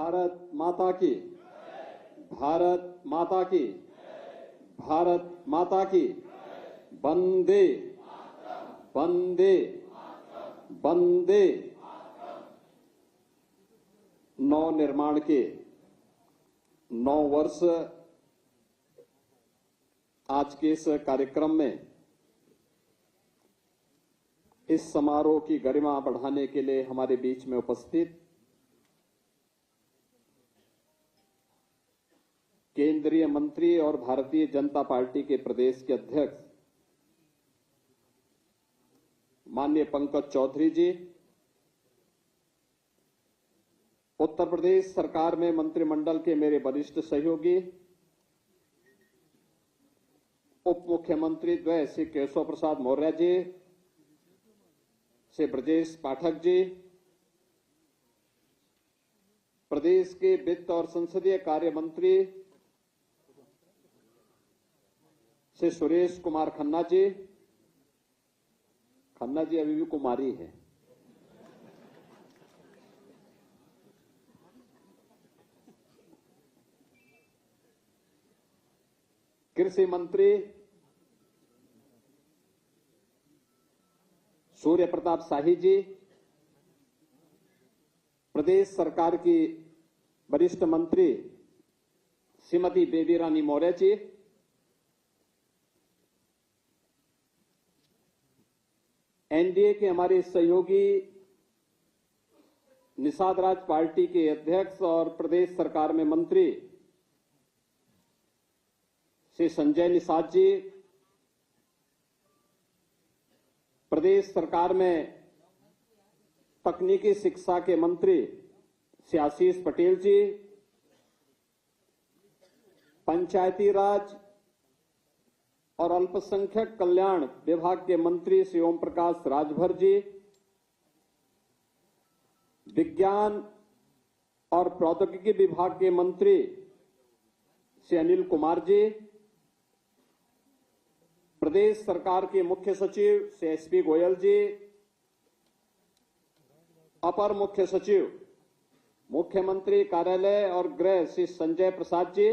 भारत माता की, भारत माता की, भारत माता की, वंदे वंदे वंदे। नव निर्माण के 9 वर्ष आज के इस कार्यक्रम में इस समारोह की गरिमा बढ़ाने के लिए हमारे बीच में उपस्थित केंद्रीय मंत्री और भारतीय जनता पार्टी के प्रदेश के अध्यक्ष माननीय पंकज चौधरी जी, उत्तर प्रदेश सरकार में मंत्रिमंडल के मेरे वरिष्ठ सहयोगी उप मुख्यमंत्री द्वय श्री केशव प्रसाद मौर्य जी, श्री ब्रजेश पाठक जी, प्रदेश के वित्त और संसदीय कार्य मंत्री श्री सुरेश कुमार खन्ना जी अभी भी कुमारी हैं, कृषि मंत्री सूर्य प्रताप शाही जी, प्रदेश सरकार की वरिष्ठ मंत्री श्रीमती बेबी रानी मौर्य जी, एनडीए के हमारे सहयोगी निषाद राज पार्टी के अध्यक्ष और प्रदेश सरकार में मंत्री श्री संजय निषाद जी, प्रदेश सरकार में तकनीकी शिक्षा के मंत्री श्री आशीष पटेल जी, पंचायती राज और अल्पसंख्यक कल्याण विभाग के मंत्री श्री ओम प्रकाश राजभर जी, विज्ञान और प्रौद्योगिकी विभाग के मंत्री श्री अनिल कुमार जी, प्रदेश सरकार के मुख्य सचिव श्री एसपी गोयल जी, अपर मुख्य सचिव मुख्यमंत्री कार्यालय और गृह श्री संजय प्रसाद जी,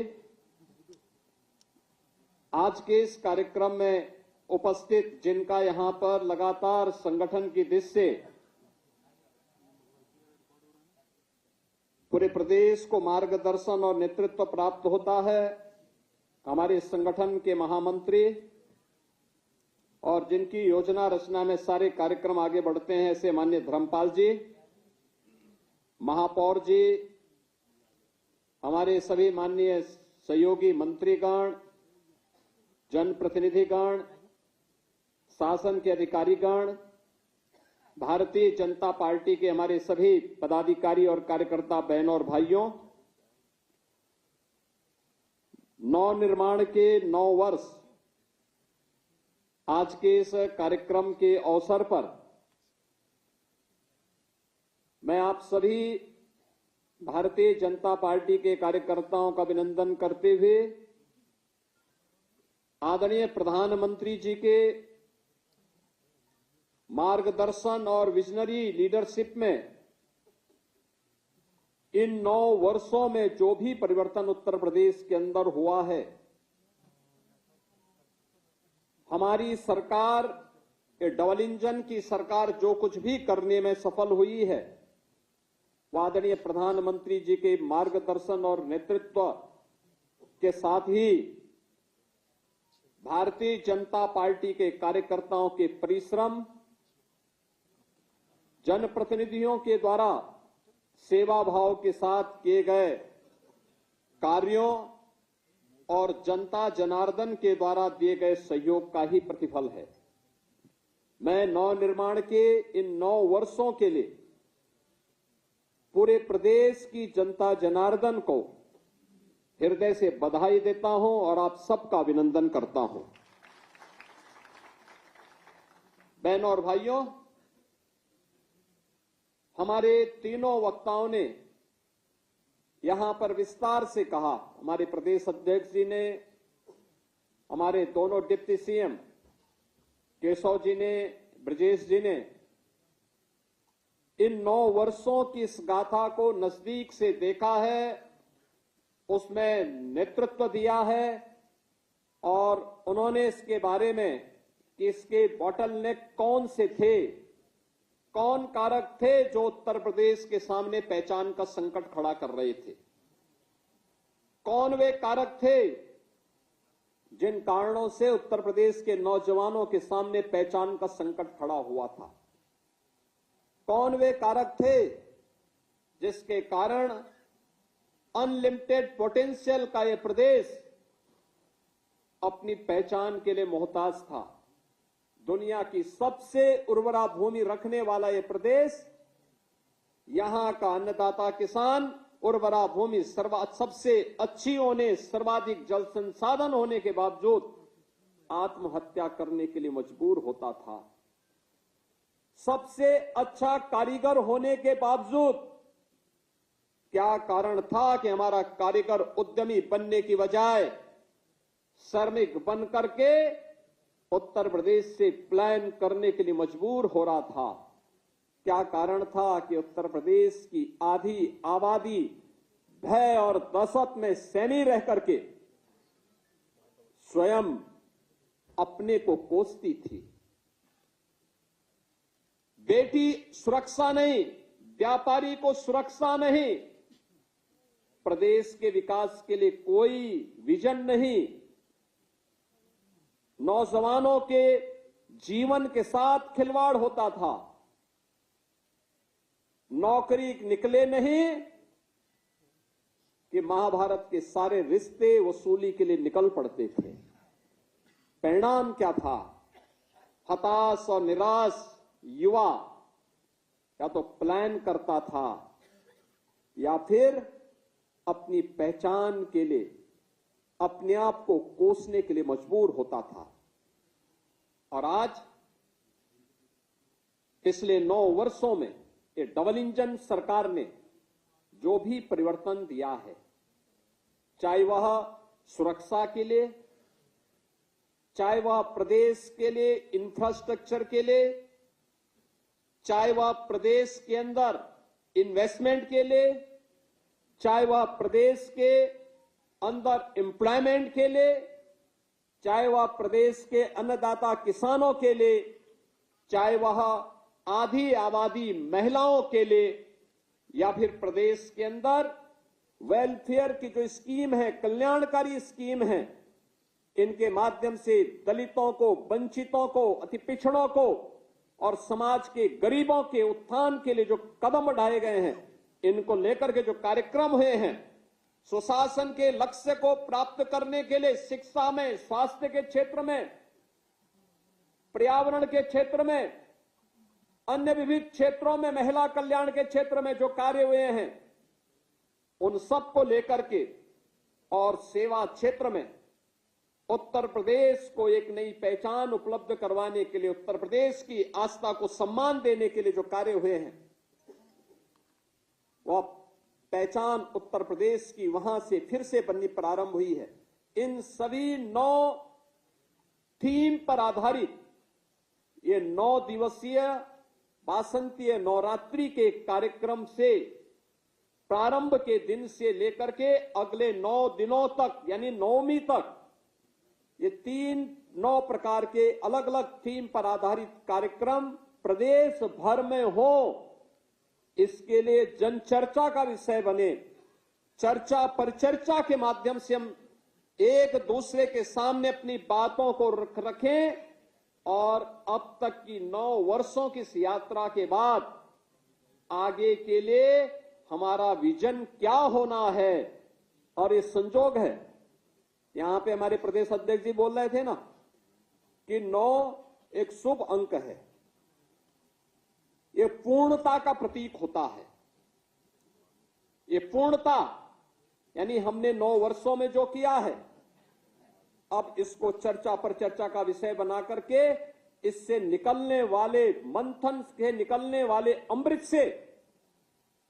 आज के इस कार्यक्रम में उपस्थित जिनका यहां पर लगातार संगठन की दृष्टि से पूरे प्रदेश को मार्गदर्शन और नेतृत्व प्राप्त होता है, हमारे संगठन के महामंत्री और जिनकी योजना रचना में सारे कार्यक्रम आगे बढ़ते हैं, ऐसे माननीय धर्मपाल जी, महापौर जी, हमारे सभी माननीय सहयोगी मंत्रीगण, जनप्रतिनिधिगण, शासन के अधिकारीगण, भारतीय जनता पार्टी के हमारे सभी पदाधिकारी और कार्यकर्ता बहनों और भाइयों, नव निर्माण के 9 वर्ष आज के इस कार्यक्रम के अवसर पर मैं आप सभी भारतीय जनता पार्टी के कार्यकर्ताओं का अभिनंदन करते हुए आदरणीय प्रधानमंत्री जी के मार्गदर्शन और विजनरी लीडरशिप में इन 9 वर्षों में जो भी परिवर्तन उत्तर प्रदेश के अंदर हुआ है, हमारी सरकार, ये डबल इंजन की सरकार जो कुछ भी करने में सफल हुई है, वो आदरणीय प्रधानमंत्री जी के मार्गदर्शन और नेतृत्व के साथ ही भारतीय जनता पार्टी के कार्यकर्ताओं के परिश्रम, जनप्रतिनिधियों के द्वारा सेवा भाव के साथ किए गए कार्यों और जनता जनार्दन के द्वारा दिए गए सहयोग का ही प्रतिफल है। मैं नव निर्माण के इन 9 वर्षों के लिए पूरे प्रदेश की जनता जनार्दन को हृदय से बधाई देता हूं और आप सबका अभिनंदन करता हूं। बहनों और भाइयों, हमारे तीनों वक्ताओं ने यहां पर विस्तार से कहा, हमारे प्रदेश अध्यक्ष जी ने, हमारे दोनों डिप्टी सीएम केशव जी ने, ब्रजेश जी ने, इन 9 वर्षों की इस गाथा को नजदीक से देखा है, उसमें नेतृत्व दिया है और उन्होंने इसके बारे में कि इसके बॉटलनेक कौन से थे, कौन कारक थे जो उत्तर प्रदेश के सामने पहचान का संकट खड़ा कर रहे थे, कौन वे कारक थे जिन कारणों से उत्तर प्रदेश के नौजवानों के सामने पहचान का संकट खड़ा हुआ था, कौन वे कारक थे जिसके कारण अनलिमिटेड पोटेंशियल का यह प्रदेश अपनी पहचान के लिए मोहताज था। दुनिया की सबसे उर्वरा भूमि रखने वाला यह प्रदेश, यहां का अन्नदाता किसान उर्वरा भूमि सबसे अच्छी होने, सर्वाधिक जल संसाधन होने के बावजूद आत्महत्या करने के लिए मजबूर होता था। सबसे अच्छा कारीगर होने के बावजूद क्या कारण था कि हमारा कारीगर उद्यमी बनने की बजाय श्रमिक बन करके उत्तर प्रदेश से पलायन करने के लिए मजबूर हो रहा था? क्या कारण था कि उत्तर प्रदेश की आधी आबादी भय और दहशत में सैनी रह करके स्वयं अपने को कोसती थी? बेटी सुरक्षा नहीं, व्यापारी को सुरक्षा नहीं, प्रदेश के विकास के लिए कोई विजन नहीं, नौजवानों के जीवन के साथ खिलवाड़ होता था, नौकरी निकले नहीं कि महाभारत के सारे रिश्ते वसूली के लिए निकल पड़ते थे। परिणाम क्या था? हताश और निराश युवा या तो पलायन करता था या फिर अपनी पहचान के लिए अपने आप को कोसने के लिए मजबूर होता था। और आज पिछले 9 वर्षों में ये डबल इंजन सरकार ने जो भी परिवर्तन दिया है, चाहे वह सुरक्षा के लिए, चाहे वह प्रदेश के लिए इंफ्रास्ट्रक्चर के लिए, चाहे वह प्रदेश के अंदर इन्वेस्टमेंट के लिए, चाहे वह प्रदेश के अंदर एम्प्लॉयमेंट के लिए, चाहे वह प्रदेश के अन्नदाता किसानों के लिए, चाहे वह आधी आबादी महिलाओं के लिए, या फिर प्रदेश के अंदर वेलफेयर की जो स्कीम है, कल्याणकारी स्कीम है, इनके माध्यम से दलितों को, वंचितों को, अति पिछड़ों को और समाज के गरीबों के उत्थान के लिए जो कदम उठाए गए हैं, इनको लेकर के जो कार्यक्रम हुए हैं, सुशासन के लक्ष्य को प्राप्त करने के लिए शिक्षा में, स्वास्थ्य के क्षेत्र में, पर्यावरण के क्षेत्र में, अन्य विविध क्षेत्रों में, महिला कल्याण के क्षेत्र में जो कार्य हुए हैं, उन सब को लेकर के और सेवा क्षेत्र में उत्तर प्रदेश को एक नई पहचान उपलब्ध करवाने के लिए, उत्तर प्रदेश की आस्था को सम्मान देने के लिए जो कार्य हुए हैं, वह पहचान उत्तर प्रदेश की वहां से फिर से बननी प्रारंभ हुई है। इन सभी 9 थीम पर आधारित ये 9 दिवसीय वासंतीय नवरात्रि के कार्यक्रम से प्रारंभ के दिन से लेकर के अगले 9 दिनों तक, यानी नवमी तक, ये 9 प्रकार के अलग अलग थीम पर आधारित कार्यक्रम प्रदेश भर में हो, इसके लिए जन चर्चा का विषय बने। चर्चा परिचर्चा के माध्यम से हम एक दूसरे के सामने अपनी बातों को रखें और अब तक की 9 वर्षों की इस यात्रा के बाद आगे के लिए हमारा विजन क्या होना है। और ये संजोग है, यहां पे हमारे प्रदेश अध्यक्ष जी बोल रहे थे ना कि 9 एक शुभ अंक है, ये पूर्णता का प्रतीक होता है। ये पूर्णता यानी हमने 9 वर्षों में जो किया है, अब इसको चर्चा पर चर्चा का विषय बना करके इससे निकलने वाले मंथन से निकलने वाले अमृत से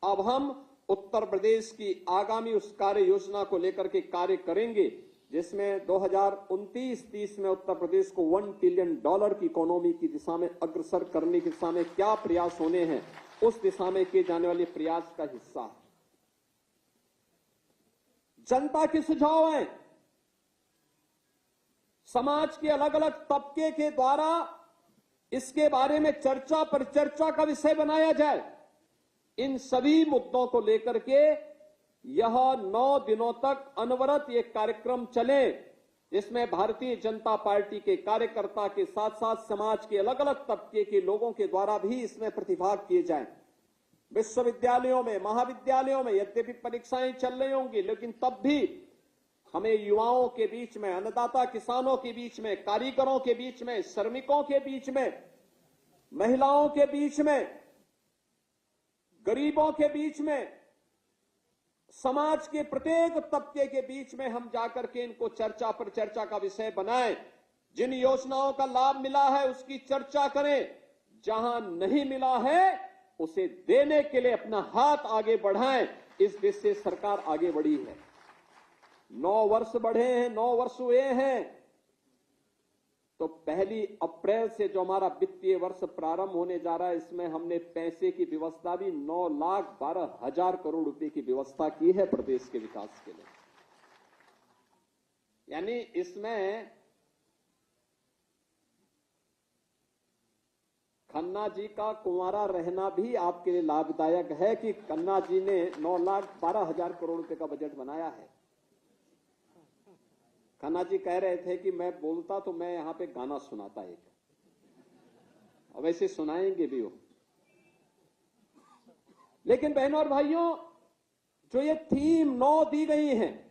अब हम उत्तर प्रदेश की आगामी उस कार्य योजना को लेकर के कार्य करेंगे, जिसमें 2029-30 में उत्तर प्रदेश को $1 ट्रिलियन की इकोनॉमी की दिशा में अग्रसर करने की दिशा में क्या प्रयास होने हैं, उस दिशा में किए जाने वाले प्रयास का हिस्सा है। जनता के सुझाव हैं, समाज के अलग अलग तबके के द्वारा इसके बारे में चर्चा पर चर्चा का विषय बनाया जाए। इन सभी मुद्दों को लेकर के यह 9 दिनों तक अनवरत ये कार्यक्रम चले, इसमें भारतीय जनता पार्टी के कार्यकर्ता के साथ साथ समाज के अलग अलग तबके के लोगों के द्वारा भी इसमें प्रतिभाग किए जाएं। विश्वविद्यालयों में, महाविद्यालयों में यद्यपि परीक्षाएं चल रही होंगी, लेकिन तब भी हमें युवाओं के बीच में, अन्नदाता किसानों के बीच में, कारीगरों के बीच में, श्रमिकों के बीच में, महिलाओं के बीच में, गरीबों के बीच में, समाज के प्रत्येक तबके के बीच में हम जाकर के इनको चर्चा पर चर्चा का विषय बनाएं। जिन योजनाओं का लाभ मिला है उसकी चर्चा करें, जहां नहीं मिला है उसे देने के लिए अपना हाथ आगे बढ़ाएं। इस देश से सरकार आगे बढ़ी है। 9 वर्ष बढ़े हैं, 9 वर्ष हुए हैं, तो 1 अप्रैल से जो हमारा वित्तीय वर्ष प्रारंभ होने जा रहा है, इसमें हमने पैसे की व्यवस्था भी 9,12,000 करोड़ रुपए की व्यवस्था की है प्रदेश के विकास के लिए। यानी इसमें खन्ना जी का कुंवारा रहना भी आपके लिए लाभदायक है कि खन्ना जी ने 9,12,000 करोड़ रुपए का बजट बनाया है। खन्ना जी कह रहे थे कि मैं बोलता तो मैं यहां पे गाना सुनाता एक, और वैसे सुनाएंगे भी वो। लेकिन बहनों और भाइयों, जो ये थीम 9 दी गई है,